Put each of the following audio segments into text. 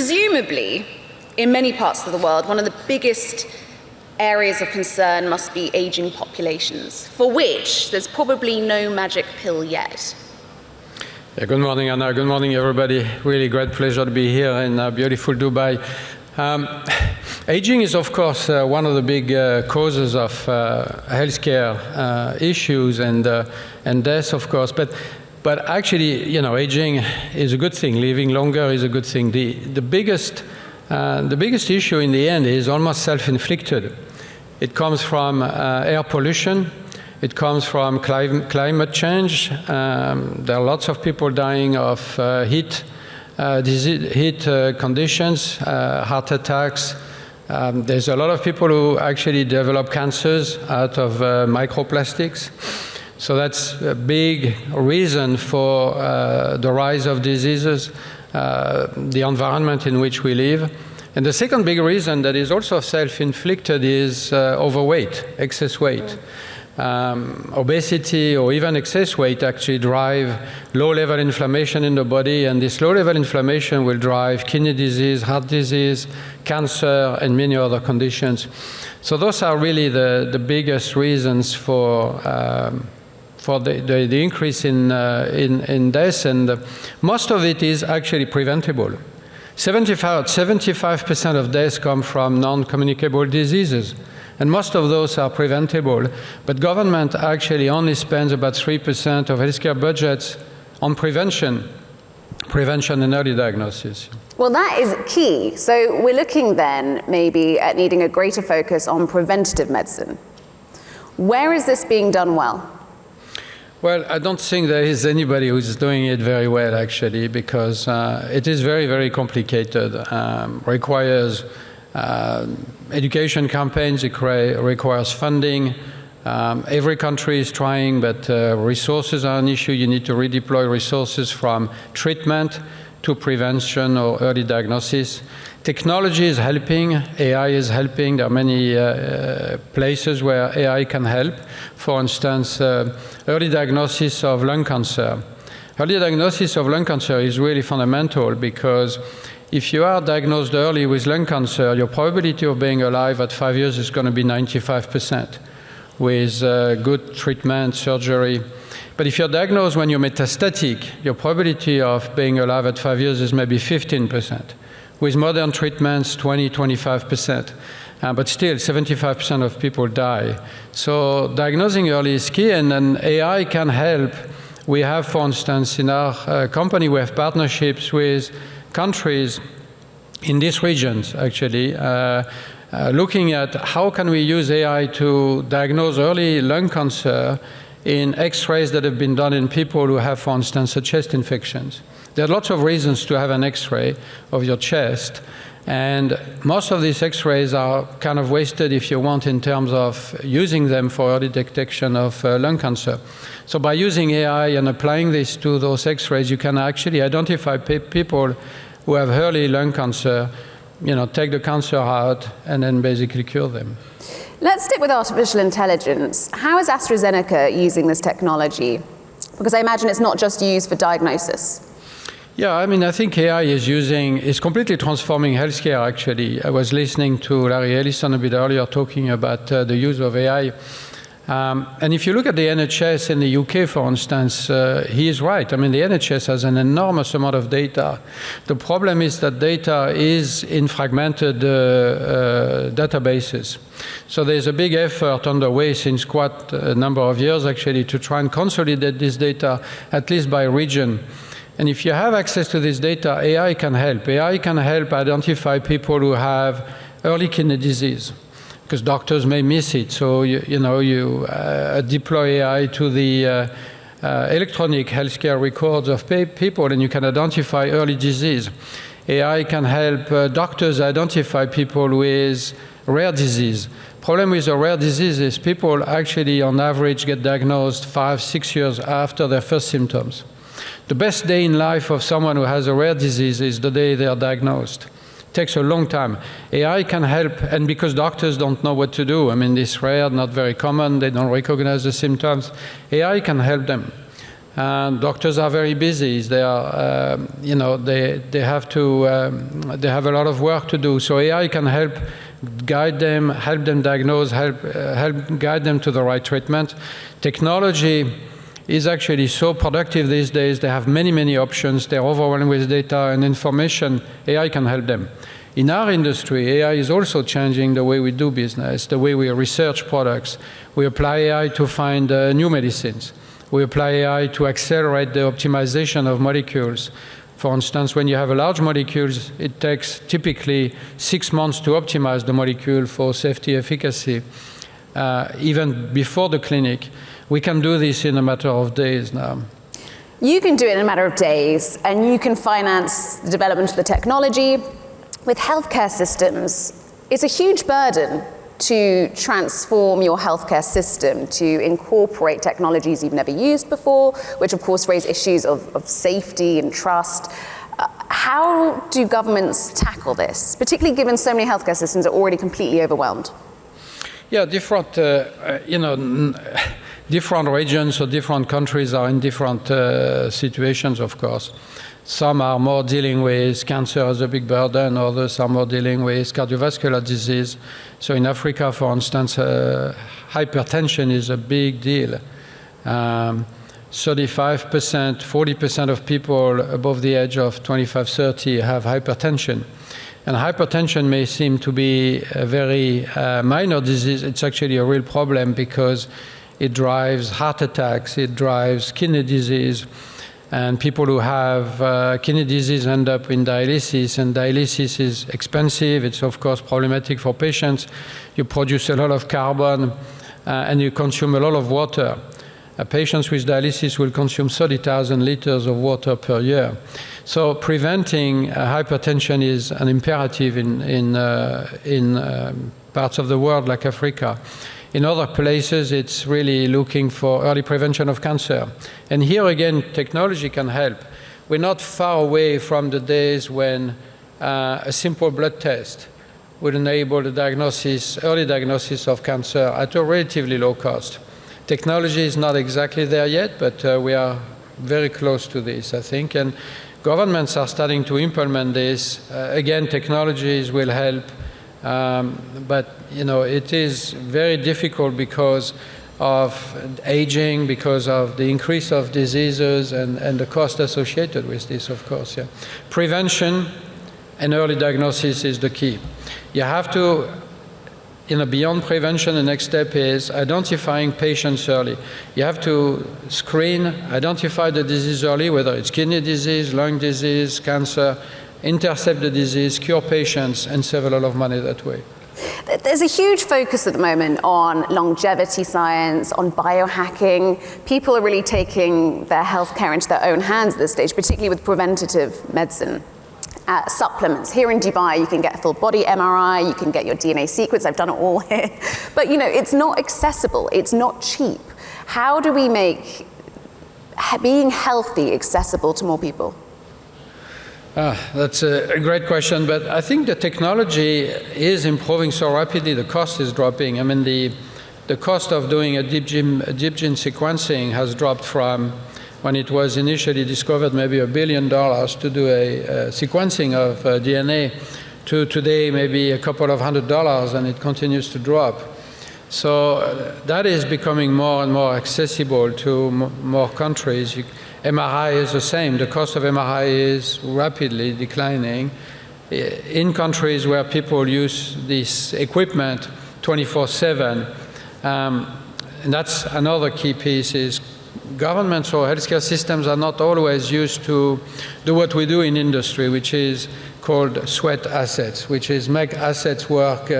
Presumably, in many parts of the world, one of the biggest areas of concern must be aging populations, for which there's probably no magic pill yet. Yeah, good morning, Anna. Good morning, everybody. Really great pleasure to be here in beautiful Dubai. Aging is, of course, one of the big causes of healthcare issues and death, of course. But actually, you know, aging is a good thing. Living longer is a good thing. The biggest issue in the end is almost self-inflicted. It comes from air pollution. It comes from climate change. There are lots of people dying of heat conditions, heart attacks. There's a lot of people who actually develop cancers out of microplastics. So that's a big reason for the rise of diseases, the environment in which we live. And the second big reason that is also self-inflicted is overweight, excess weight. Obesity or even excess weight actually drive low-level inflammation in the body, and this low-level inflammation will drive kidney disease, heart disease, cancer, and many other conditions. So those are really the biggest reasons for the increase in death, and most of it is actually preventable. 75% of deaths come from non-communicable diseases. And most of those are preventable, but government actually only spends about 3% of healthcare budgets on prevention and early diagnosis. Well, that is key. So we're looking then maybe at needing a greater focus on preventative medicine. Where is this being done well? Well, I don't think there is anybody who's doing it very well, actually, because it is very, very complicated. Requires education campaigns, it requires funding. Every country is trying, but resources are an issue. You need to redeploy resources from treatment to prevention or early diagnosis. Technology is helping, AI is helping. There are many places where AI can help. For instance, early diagnosis of lung cancer. Early diagnosis of lung cancer is really fundamental because if you are diagnosed early with lung cancer, your probability of being alive at 5 years is going to be 95% with good treatment, surgery. But if you're diagnosed when you're metastatic, your probability of being alive at 5 years is maybe 15%. With modern treatments, 20–25%. But still, 75% of people die. So diagnosing early is key, and then AI can help. We have, for instance, in our company, we have partnerships with countries in these regions, actually, looking at how can we use AI to diagnose early lung cancer in X-rays that have been done in people who have, for instance, a chest infections. There are lots of reasons to have an X-ray of your chest, and most of these X-rays are kind of wasted, if you want, in terms of using them for early detection of lung cancer. So by using AI and applying this to those X-rays, you can actually identify people who have early lung cancer, you know, take the cancer out, and then basically cure them. Let's stick with artificial intelligence. How is AstraZeneca using this technology? Because I imagine it's not just used for diagnosis. Yeah, I mean, I think AI is completely transforming healthcare, actually. I was listening to Larry Ellison a bit earlier talking about the use of AI. And if you look at the NHS in the UK, for instance, he is right. I mean, the NHS has an enormous amount of data. The problem is that data is in fragmented databases. So there's a big effort underway since quite a number of years, actually, to try and consolidate this data, at least by region. And if you have access to this data, AI can help. AI can help identify people who have early kidney disease, because doctors may miss it. So you deploy AI to the electronic healthcare records of people, and you can identify early disease. AI can help doctors identify people with rare disease. Problem with a rare disease is people actually, on average, get diagnosed 5–6 years after their first symptoms. The best day in life of someone who has a rare disease is the day they are diagnosed. It takes a long time. AI can help, and because doctors don't know what to do, I mean, it's rare, not very common, they don't recognize the symptoms, AI can help them. Doctors are very busy. They are, they have a lot of work to do. So AI can help guide them, help them diagnose, help guide them to the right treatment. Technology is actually so productive these days. They have many, many options. They're overwhelmed with data and information. AI can help them. In our industry, AI is also changing the way we do business, the way we research products. We apply AI to find new medicines. We apply AI to accelerate the optimization of molecules. For instance, when you have a large molecules, it takes typically 6 months to optimize the molecule for safety efficacy, even before the clinic. We can do this in a matter of days now. You can do it in a matter of days, and you can finance the development of the technology. With healthcare systems, it's a huge burden to transform your healthcare system, to incorporate technologies you've never used before, which of course raise issues of safety and trust. How do governments tackle this, particularly given so many healthcare systems are already completely overwhelmed? Yeah, different regions or different countries are in different situations, of course. Some are more dealing with cancer as a big burden, others are more dealing with cardiovascular disease. So in Africa, for instance, hypertension is a big deal. 35%, 40% of people above the age of 25, 30 have hypertension. And hypertension may seem to be a very minor disease. It's actually a real problem because it drives heart attacks, it drives kidney disease. And people who have kidney disease end up in dialysis, and dialysis is expensive. It's, of course, problematic for patients. You produce a lot of carbon, and you consume a lot of water. Patients with dialysis will consume 30,000 liters of water per year. So preventing hypertension is an imperative in parts of the world like Africa. In other places, it's really looking for early prevention of cancer. And here again, technology can help. We're not far away from the days when a simple blood test would enable the early diagnosis of cancer at a relatively low cost. Technology is not exactly there yet, but we are very close to this, I think. And governments are starting to implement this. Again, technologies will help. But it is very difficult because of aging, because of the increase of diseases and the cost associated with this, of course. Yeah. Prevention and early diagnosis is the key. You have to, beyond prevention, the next step is identifying patients early. You have to screen, identify the disease early, whether it's kidney disease, lung disease, cancer, intercept the disease, cure patients, and save a lot of money that way. There's a huge focus at the moment on longevity science, on biohacking. People are really taking their healthcare into their own hands at this stage, particularly with preventative medicine. Supplements. Here in Dubai, you can get a full body MRI, you can get your DNA sequence. I've done it all here. But it's not accessible, it's not cheap. How do we make being healthy accessible to more people? That's a great question, but I think the technology is improving so rapidly, the cost is dropping. I mean, the cost of doing a deep gene sequencing has dropped from, when it was initially discovered, maybe $1 billion to do a sequencing of DNA, to today maybe a couple of $100, and it continues to drop. So that is becoming more and more accessible to more countries. MRI is the same. The cost of MRI is rapidly declining. In countries where people use this equipment 24/7, and that's another key piece, is governments or healthcare systems are not always used to do what we do in industry, which is called sweat assets, which is make assets work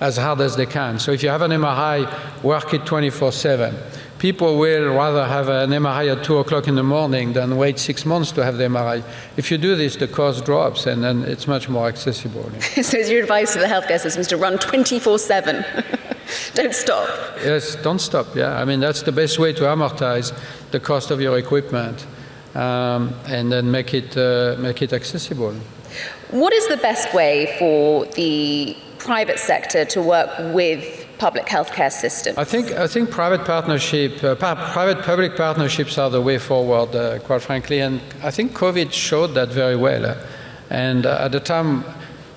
as hard as they can. So if you have an MRI, work it 24/7. People will rather have an MRI at 2 o'clock in the morning than wait 6 months to have the MRI. If you do this, the cost drops, and then it's much more accessible. So is your advice to the healthcare systems to run 24/7? Don't stop. Yes, don't stop, yeah. I mean, that's the best way to amortize the cost of your equipment, and then make it accessible. What is the best way for the private sector to work with public healthcare system? I think private-public partnerships are the way forward, quite frankly, and I think COVID showed that very well. And at the time,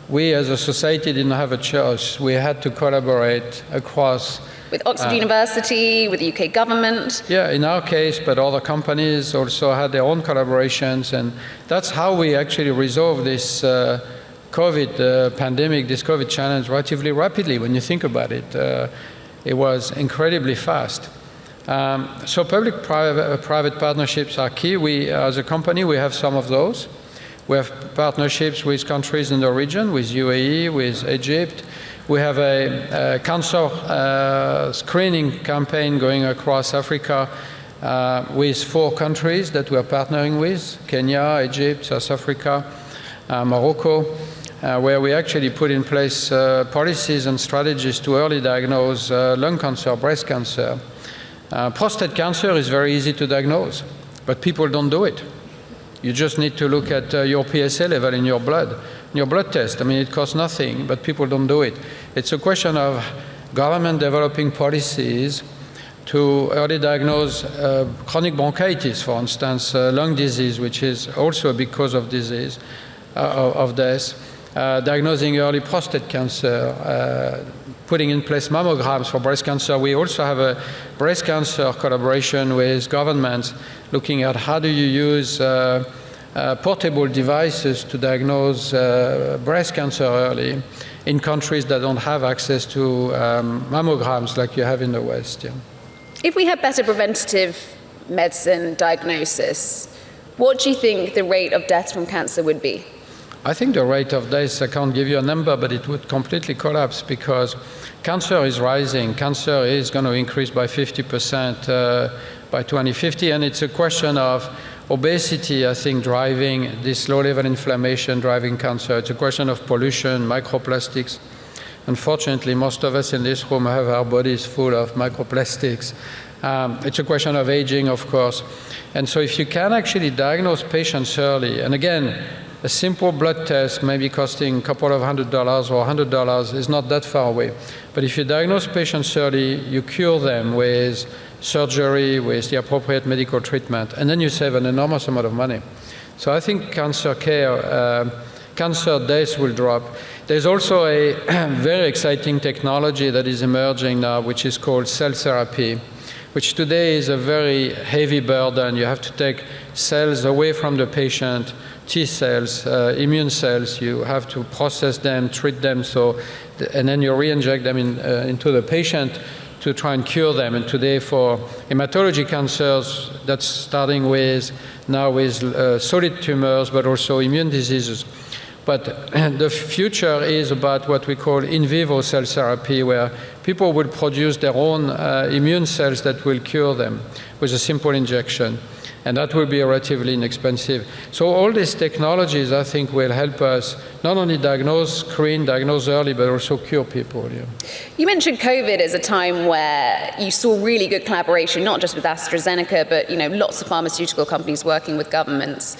we as a society didn't have a choice. We had to collaborate across. With Oxford University, with the UK government? Yeah, in our case, but other companies also had their own collaborations, and that's how we actually resolved this COVID pandemic, this COVID challenge relatively rapidly when you think about it. It was incredibly fast. So public-private partnerships are key. We, as a company, we have some of those. We have partnerships with countries in the region, with UAE, with Egypt. We have a cancer screening campaign going across Africa with 4 countries that we are partnering with: Kenya, Egypt, South Africa, Morocco, where we actually put in place policies and strategies to early diagnose lung cancer, breast cancer. Prostate cancer is very easy to diagnose, but people don't do it. You just need to look at your PSA level in your blood test. I mean, it costs nothing, but people don't do it. It's a question of government developing policies to early diagnose chronic bronchitis, for instance, lung disease, which is also a big cause of disease, of death, diagnosing early prostate cancer, putting in place mammograms for breast cancer. We also have a breast cancer collaboration with governments, looking at how do you use portable devices to diagnose breast cancer early in countries that don't have access to mammograms like you have in the West. Yeah. If we had better preventative medicine diagnosis, what do you think the rate of deaths from cancer would be? I think the rate of deaths, I can't give you a number, but it would completely collapse because cancer is rising. Cancer is going to increase by 50% by 2050, and it's a question of obesity, I think, driving this low-level inflammation, driving cancer. It's a question of pollution, microplastics. Unfortunately, most of us in this room have our bodies full of microplastics. It's a question of aging, of course. And so if you can actually diagnose patients early, and again, a simple blood test maybe costing a couple of $100 or $100 is not that far away. But if you diagnose patients early, you cure them with surgery, with the appropriate medical treatment, and then you save an enormous amount of money. So I think cancer care, cancer deaths will drop. There's also a very exciting technology that is emerging now, which is called cell therapy, which today is a very heavy burden. You have to take cells away from the patient, T cells, immune cells. You have to process them, treat them, and then you re-inject them into the patient to try and cure them. And today for hematology cancers, that's starting with solid tumors, but also immune diseases. But the future is about what we call in vivo cell therapy, where people will produce their own immune cells that will cure them with a simple injection. And that will be relatively inexpensive. So all these technologies, I think, will help us not only diagnose early, but also cure people. Yeah. You mentioned COVID as a time where you saw really good collaboration, not just with AstraZeneca, but lots of pharmaceutical companies working with governments.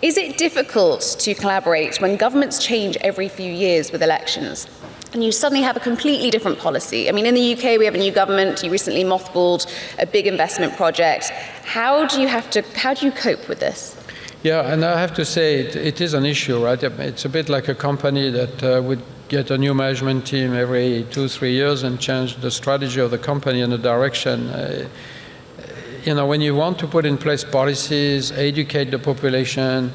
Is it difficult to collaborate when governments change every few years with elections? And you suddenly have a completely different policy. I mean, in the UK, we have a new government. You recently mothballed a big investment project. How do you cope with this? Yeah, and I have to say, it is an issue, right? It's a bit like a company that would get a new management team every 2-3 years and change the strategy of the company and the direction. When you want to put in place policies, educate the population,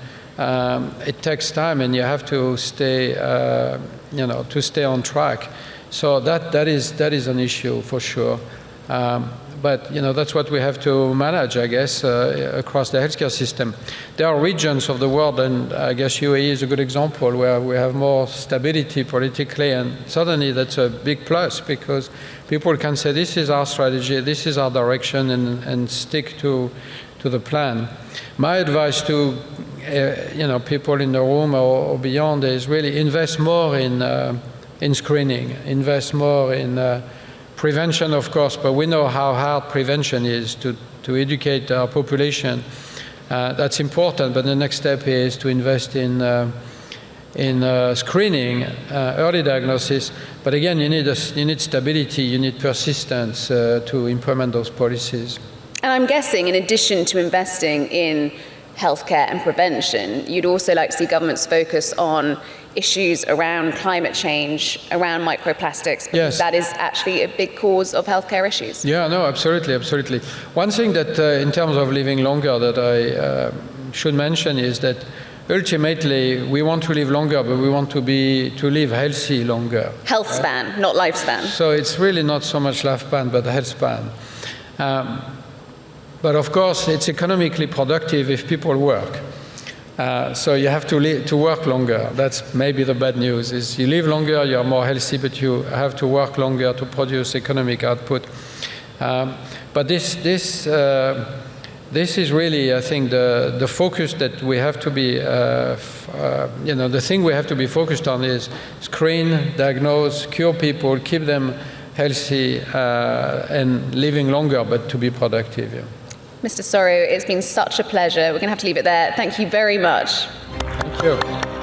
it takes time, and you have to stay, to stay on track. So that is an issue for sure. But that's what we have to manage, I guess, across the healthcare system. There are regions of the world, and I guess UAE is a good example, where we have more stability politically, and suddenly that's a big plus because people can say, this is our strategy, this is our direction, and stick to the plan. My advice to people in the room or beyond is really invest more in screening, invest more in prevention, of course, but we know how hard prevention is to educate our population. That's important, but the next step is to invest in screening, early diagnosis. But again, you need stability, you need persistence to implement those policies. And I'm guessing, in addition to investing in healthcare and prevention, you'd also like to see governments focus on issues around climate change, around microplastics, because Yes. that is actually a big cause of healthcare issues. Yeah, no, absolutely, absolutely. One thing that, in terms of living longer, that I should mention is that ultimately we want to live longer, but we want to live healthy longer. Health span, not lifespan. So it's really not so much lifespan, but health span. But of course, it's economically productive if people work. So you have to work longer. That's maybe the bad news, is you live longer, you're more healthy, but you have to work longer to produce economic output. But this is really, I think, the focus that we have to be, the thing we have to be focused on is screen, diagnose, cure people, keep them healthy and living longer, but to be productive. Yeah. Mr. Soro, it's been such a pleasure. We're going to have to leave it there. Thank you very much. Thank you.